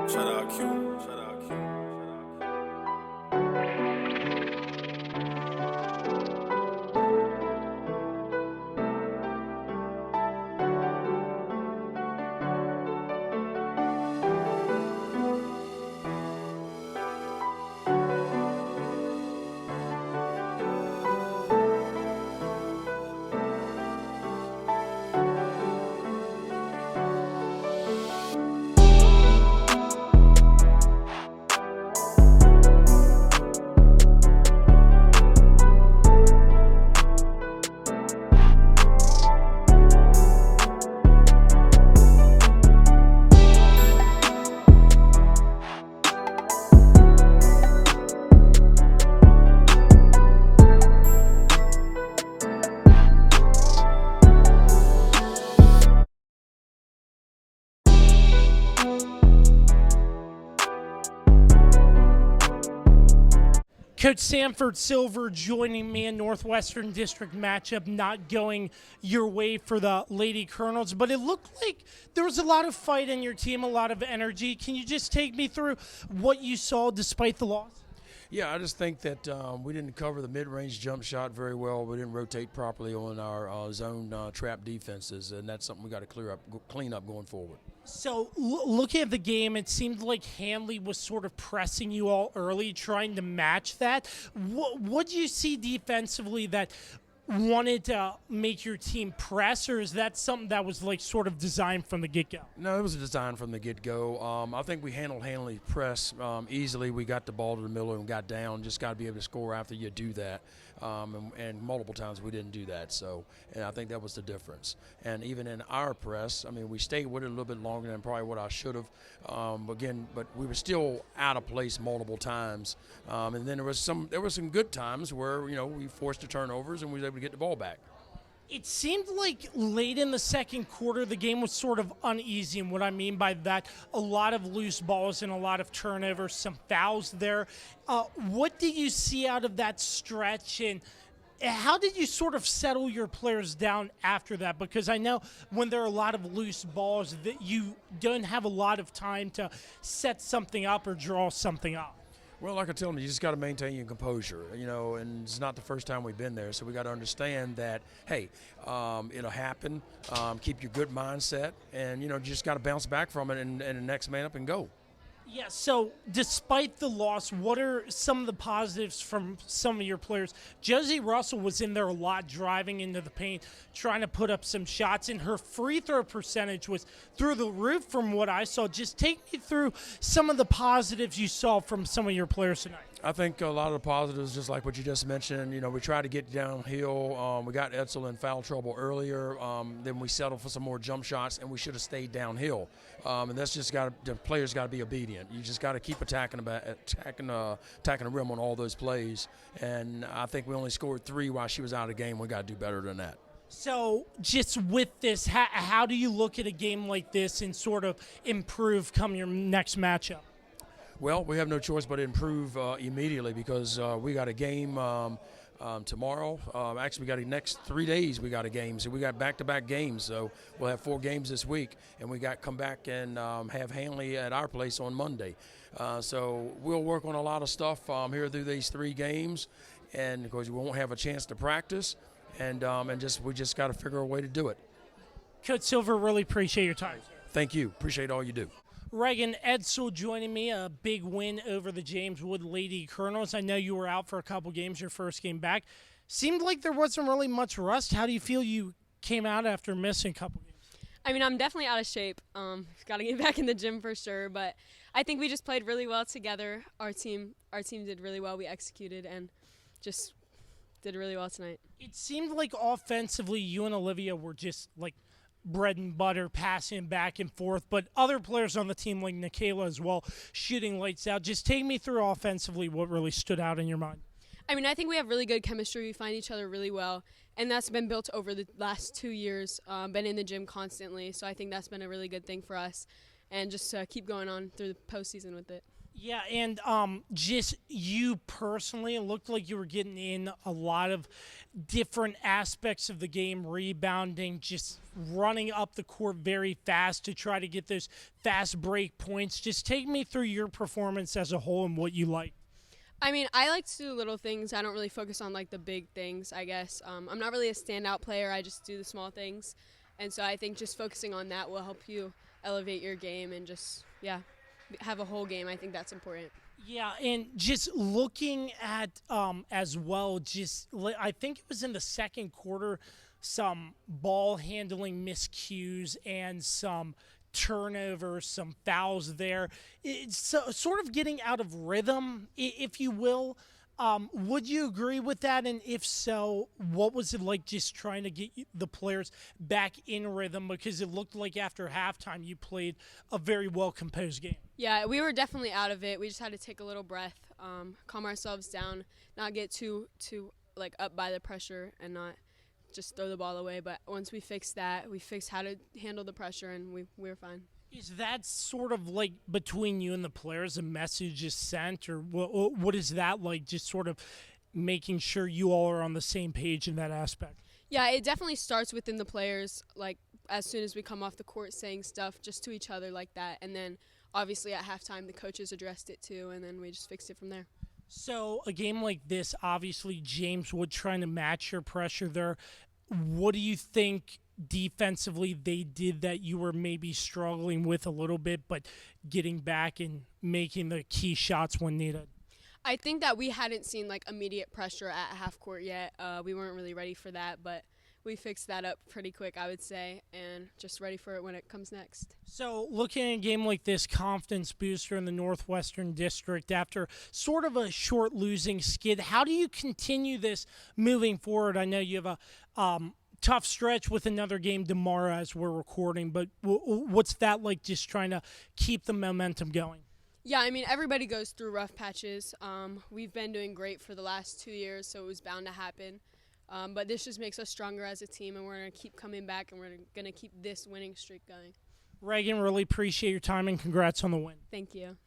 Shout out Q. Shout out Q. Coach Sanford Silver joining me in Northwestern District matchup, not going your way for the Lady Colonels, but it looked like there was a lot of fight in your team, a lot of energy. Can you just take me through what you saw despite the loss? Yeah, I just think that we didn't cover the mid-range jump shot very well. We didn't rotate properly on our zone trap defenses, and that's something we got to clean up going forward. So looking at the game, it seemed like Handley was sort of pressing you all early, trying to match that. What did you see defensively that wanted to make your team press, or is that something that was like sort of designed from the get-go? No, it was designed from the get-go. I think we handled Handley press easily. We got the ball to the middle and got down. Just got to be able to score after you do that. And multiple times we didn't do that. So, and I think that was the difference. And even in our press, I mean, we stayed with it a little bit longer than probably what I should have. But we were still out of place multiple times. And then there were some good times where we forced the turnovers and we was able to get the ball back. It seemed like late in the second quarter, the game was sort of uneasy. And what I mean by that, a lot of loose balls and a lot of turnovers, some fouls there. What did you see out of that stretch, and how did you sort of settle your players down after that? Because I know when there are a lot of loose balls that you don't have a lot of time to set something up or draw something up. Well, like I tell them, you just got to maintain your composure, and it's not the first time we've been there, so we got to understand that, hey, it'll happen. Keep your good mindset, and, you just got to bounce back from it and the next man up and go. Yeah, so despite the loss, what are some of the positives from some of your players? Josie Russell was in there a lot, driving into the paint, trying to put up some shots, and her free throw percentage was through the roof from what I saw. Just take me through some of the positives you saw from some of your players tonight. I think a lot of the positives, just like what you just mentioned, we tried to get downhill. We got Edsall in foul trouble earlier. Then we settled for some more jump shots, and we should have stayed downhill. And that's just the players got to be obedient. You just got to keep attacking the rim on all those plays. And I think we only scored 3 while she was out of the game. We got to do better than that. So just with this, how do you look at a game like this and sort of improve come your next matchup? Well, we have no choice but to improve immediately because we got a game tomorrow. Actually, we got the next 3 days. We got a game, so we got back-to-back games. So we'll have 4 games this week, and we got come back and have Handley at our place on Monday. So we'll work on a lot of stuff here through these 3 games, and because we won't have a chance to practice, and we just got to figure a way to do it. Coach Silver, really appreciate your time. Thank you. Appreciate all you do. Reagan Edsall joining me, a big win over the James Wood Lady Colonels. I know you were out for a couple games, your first game back. Seemed like there wasn't really much rust. How do you feel you came out after missing a couple games? I mean, I'm definitely out of shape. Got to get back in the gym for sure, but I think we just played really well together. Our team did really well. We executed and just did really well tonight. It seemed like offensively you and Olivia were just like bread and butter, passing back and forth, but other players on the team like Nikayla as well, shooting lights out. Just take me through offensively what really stood out in your mind. I mean, I think we have really good chemistry. We find each other really well, and that's been built over the last 2 years, been in the gym constantly, so I think that's been a really good thing for us, and just keep going on through the postseason with it. Yeah, and just you personally, it looked like you were getting in a lot of different aspects of the game, rebounding, just running up the court very fast to try to get those fast break points. Just take me through your performance as a whole and what you like. I mean, I like to do little things. I don't really focus on like the big things, I guess. I'm not really a standout player. I just do the small things. And so I think just focusing on that will help you elevate your game and just, have a whole game. I think that's important. Yeah, and just looking at as well, I think it was in the second quarter, some ball handling miscues and some turnovers, some fouls there. It's sort of getting out of rhythm, if you will. Would you agree with that? And if so, what was it like just trying to get the players back in rhythm? Because it looked like after halftime you played a very well-composed game. Yeah, we were definitely out of it. We just had to take a little breath, calm ourselves down, not get too like up by the pressure and not just throw the ball away. But once we fixed that, we fixed how to handle the pressure, and we were fine. Is that sort of like between you and the players, a message is sent, or what is that like, just sort of making sure you all are on the same page in that aspect? Yeah, it definitely starts within the players, like as soon as we come off the court saying stuff just to each other like that. And then obviously at halftime the coaches addressed it too, and then we just fixed it from there. So a game like this, obviously James Wood trying to match your pressure there. What do you think defensively they did that you were maybe struggling with a little bit, but getting back and making the key shots when needed? I think that we hadn't seen like immediate pressure at half court yet. We weren't really ready for that, but we fixed that up pretty quick, I would say, and just ready for it when it comes next. So looking at a game like this, confidence booster in the Northwestern District after sort of a short losing skid, how do you continue this moving forward? I know you have a tough stretch with another game tomorrow as we're recording, but what's that like, just trying to keep the momentum going? Yeah, I mean, everybody goes through rough patches. We've been doing great for the last 2 years, so it was bound to happen. But this just makes us stronger as a team, and we're going to keep coming back, and we're going to keep this winning streak going. Reagan, really appreciate your time, and congrats on the win. Thank you.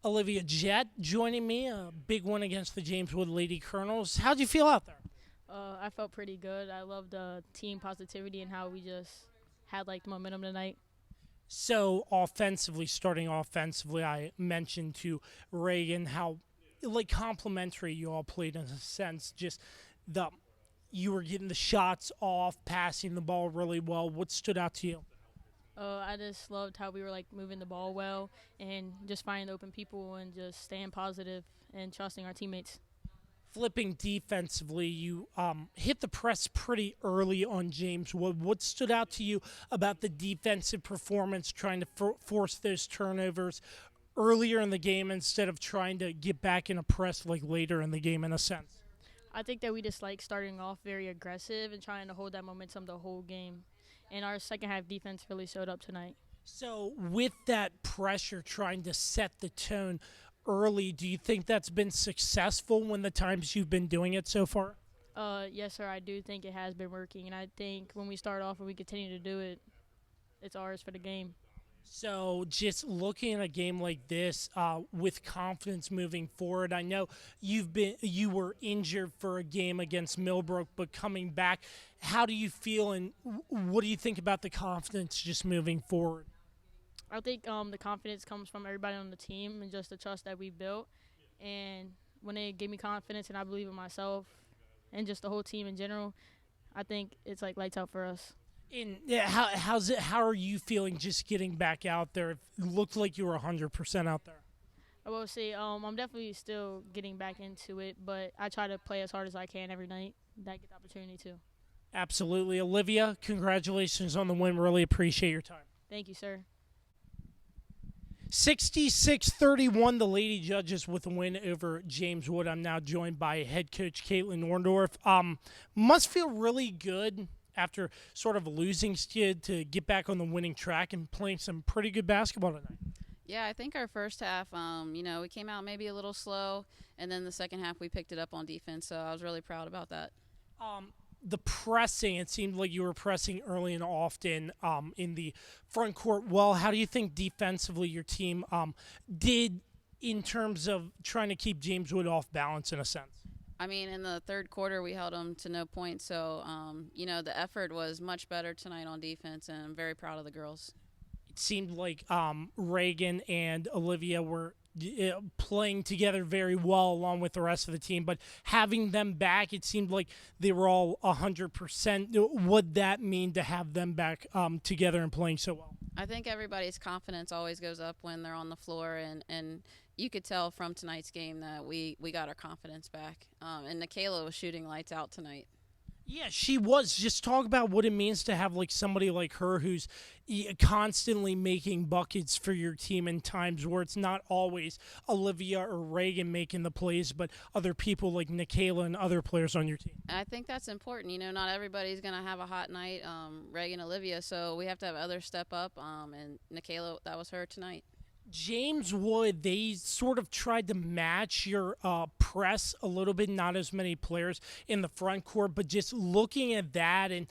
Olivia Jett joining me, a big win against the James Wood Lady Colonels. How'd you feel out there? I felt pretty good. I loved the team positivity and how we just had like the momentum tonight. So starting offensively, I mentioned to Reagan how like complimentary you all played in a sense. Just you were getting the shots off, passing the ball really well. What stood out to you? I just loved how we were like moving the ball well and just finding open people and just staying positive and trusting our teammates. Flipping defensively, you hit the press pretty early on James Wood. What stood out to you about the defensive performance, trying to force those turnovers earlier in the game instead of trying to get back in a press like later in the game in a sense? I think that we just like starting off very aggressive and trying to hold that momentum the whole game. And our second half defense really showed up tonight. So with that pressure, trying to set the tone early, do you think that's been successful when the times you've been doing it so far? Yes, sir. I do think it has been working, and I think when we start off and we continue to do it, it's ours for the game. So just looking at a game like this with confidence moving forward, I know you were injured for a game against Millbrook, but coming back, how do you feel and what do you think about the confidence just moving forward? I think the confidence comes from everybody on the team and just the trust that we built. And when they gave me confidence and I believe in myself and just the whole team in general, I think it's like lights out for us. And how are you feeling just getting back out there? It looked like you were 100% out there. I will say I'm definitely still getting back into it, but I try to play as hard as I can every night that I get the opportunity to. Absolutely. Olivia, congratulations on the win. Really appreciate your time. Thank you, sir. 66-31, the Lady Judges with a win over James Wood. I'm now joined by head coach Katlyn Orndorff. Must feel really good after sort of a losing skid to get back on the winning track and playing some pretty good basketball tonight. Yeah, I think our first half, we came out maybe a little slow, and then the second half we picked it up on defense, so I was really proud about that. The pressing, it seemed like you were pressing early and often in the front court. Well, how do you think defensively your team did in terms of trying to keep James Wood off balance in a sense? I mean, in the third quarter, we held them to no points. So, the effort was much better tonight on defense, and I'm very proud of the girls. It seemed like Reagan and Olivia were playing together very well along with the rest of the team, but having them back, it seemed like they were all 100%. What'd that mean to have them back together and playing so well? I think everybody's confidence always goes up when they're on the floor, and you could tell from tonight's game that we got our confidence back. And Nikayla was shooting lights out tonight. Yeah, she was. Just talk about what it means to have like somebody like her who's constantly making buckets for your team in times where it's not always Olivia or Reagan making the plays, but other people like Nikayla and other players on your team. I think that's important. Not everybody's going to have a hot night, Reagan, Olivia, so we have to have others step up, and Nikayla, that was her tonight. James Wood, they sort of tried to match your press a little bit, not as many players in the front court, but just looking at that and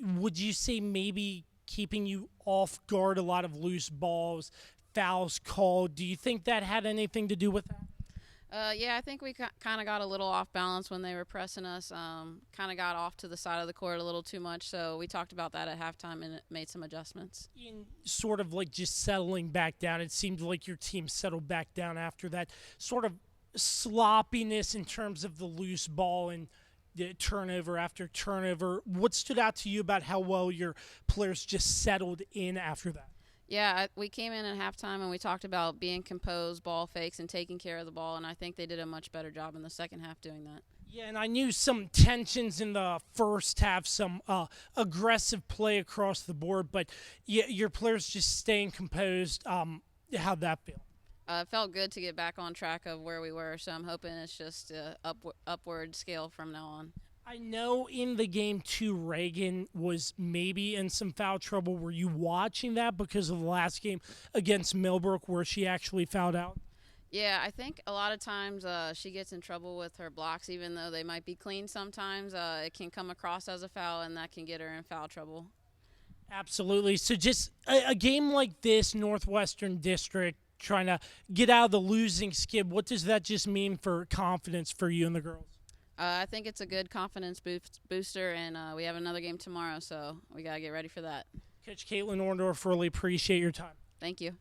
would you say maybe keeping you off guard, a lot of loose balls, fouls called, do you think that had anything to do with that? Yeah, I think we kind of got a little off balance when they were pressing us, kind of got off to the side of the court a little too much, so we talked about that at halftime and made some adjustments. In sort of like just settling back down, it seemed like your team settled back down after that sort of sloppiness in terms of the loose ball and the turnover after turnover. What stood out to you about how well your players just settled in after that? Yeah, we came in at halftime and we talked about being composed, ball fakes, and taking care of the ball, and I think they did a much better job in the second half doing that. Yeah, and I knew some tensions in the first half, some aggressive play across the board, but your players just staying composed. How'd that feel? It felt good to get back on track of where we were, so I'm hoping it's just an upward scale from now on. I know in the game, too, Reagan was maybe in some foul trouble. Were you watching that because of the last game against Millbrook where she actually fouled out? Yeah, I think a lot of times she gets in trouble with her blocks, even though they might be clean sometimes. It can come across as a foul, and that can get her in foul trouble. Absolutely. So just a game like this, Northwestern District, trying to get out of the losing skid, what does that just mean for confidence for you and the girls? I think it's a good confidence booster, and we have another game tomorrow, so we got to get ready for that. Coach Katlyn Orndorff, really appreciate your time. Thank you.